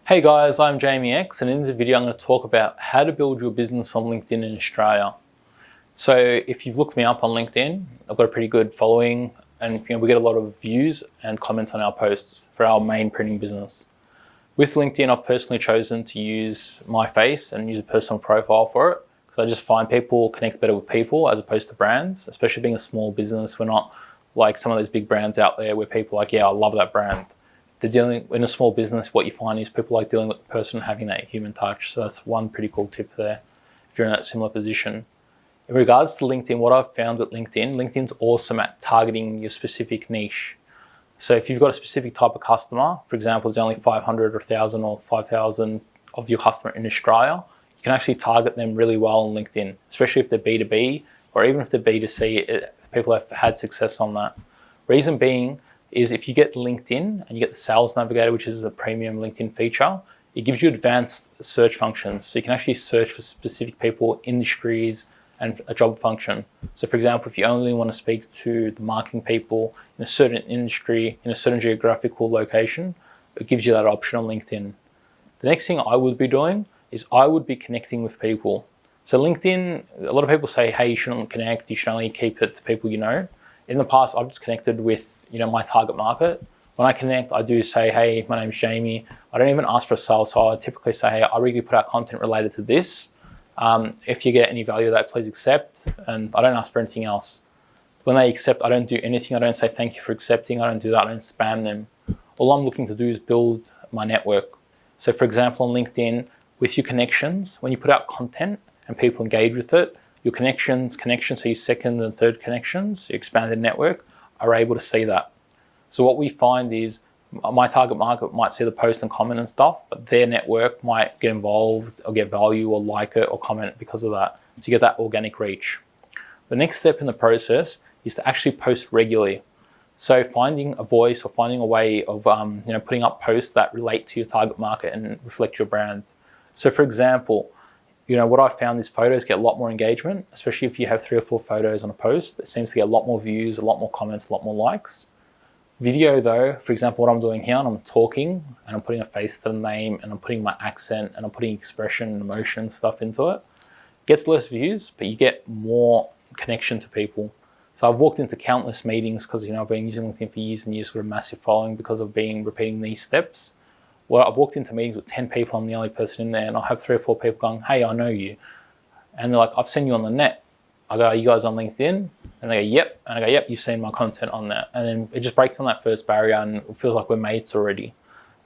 Hey guys, I'm Jamie X, and in this video I'm going to talk about how to build your business on LinkedIn in Australia. So if you've looked me up on LinkedIn, I've got a pretty good following, and we get a lot of views and comments on our posts for our main printing business. With LinkedIn, I've personally chosen to use my face and use a personal profile for it, because I just find people connect better with people as opposed to brands. Especially being a small business, we're not like some of those big brands out there where people are like, yeah, I love that brand. They're dealing in a small business. What you find is people like dealing with the person, having that human touch. So that's one pretty cool tip there if you're in that similar position. In regards to LinkedIn, what I've found with LinkedIn's awesome at targeting your specific niche. So if you've got a specific type of customer, for example, there's only 500 or 1,000 or 5,000 of your customer in Australia, you can actually target them really well on LinkedIn, especially if they're B2B or even if they're B2C, people have had success on that. Reason being is if you get LinkedIn and you get the Sales Navigator, which is a premium LinkedIn feature, it gives you advanced search functions. So you can actually search for specific people, industries, and a job function. So for example, if you only want to speak to the marketing people in a certain industry, in a certain geographical location, it gives you that option on LinkedIn. The next thing I would be doing is I would be connecting with people. So LinkedIn, a lot of people say, hey, you shouldn't connect, you should only keep it to people you know. In the past, I've just connected with my target market. When I connect, I do say, hey, my name's Jamie. I don't even ask for a sale, so I typically say, hey, I regularly put out content related to this. If you get any value of that, please accept. And I don't ask for anything else. When they accept, I don't do anything. I don't say thank you for accepting. I don't do that. I don't spam them. All I'm looking to do is build my network. So for example, on LinkedIn, with your connections, when you put out content and people engage with it, your connections, so your second and third connections, your expanded network, are able to see that. So what we find is my target market might see the post and comment and stuff, but their network might get involved or get value or like it or comment because of that. So you get that organic reach. The next step in the process is to actually post regularly. So finding a voice or finding a way of putting up posts that relate to your target market and reflect your brand. So for example, what I've found is photos get a lot more engagement, especially if you have 3 or 4 photos on a post. It seems to get a lot more views, a lot more comments, a lot more likes. Video though, for example, what I'm doing here, and I'm talking and I'm putting a face to the name and I'm putting my accent and I'm putting expression and emotion stuff into it, gets less views, but you get more connection to people. So I've walked into countless meetings because I've been using LinkedIn for years and years with a massive following because of repeating these steps. Well, I've walked into meetings with 10 people, I'm the only person in there, and I'll have 3 or 4 people going, hey, I know you. And they're like, I've seen you on the net. I go, are you guys on LinkedIn? And they go, yep. And I go, yep, you've seen my content on there. And then it just breaks on that first barrier and it feels like we're mates already.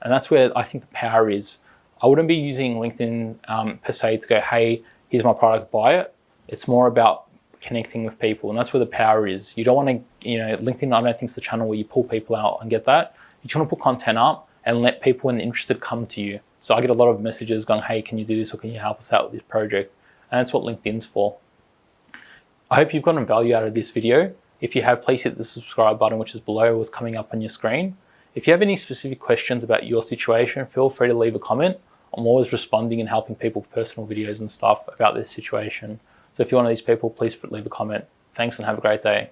And that's where I think the power is. I wouldn't be using LinkedIn per se to go, hey, here's my product, buy it. It's more about connecting with people. And that's where the power is. You don't want to, LinkedIn, I don't think it's the channel where you pull people out and get that. You just want to put content up and let people when interested come to you. So I get a lot of messages going, hey, can you do this or can you help us out with this project? And that's what LinkedIn's for. I hope you've gotten value out of this video. If you have, please hit the subscribe button, which is below what's coming up on your screen. If you have any specific questions about your situation, feel free to leave a comment. I'm always responding and helping people with personal videos and stuff about this situation. So if you're one of these people, please leave a comment. Thanks and have a great day.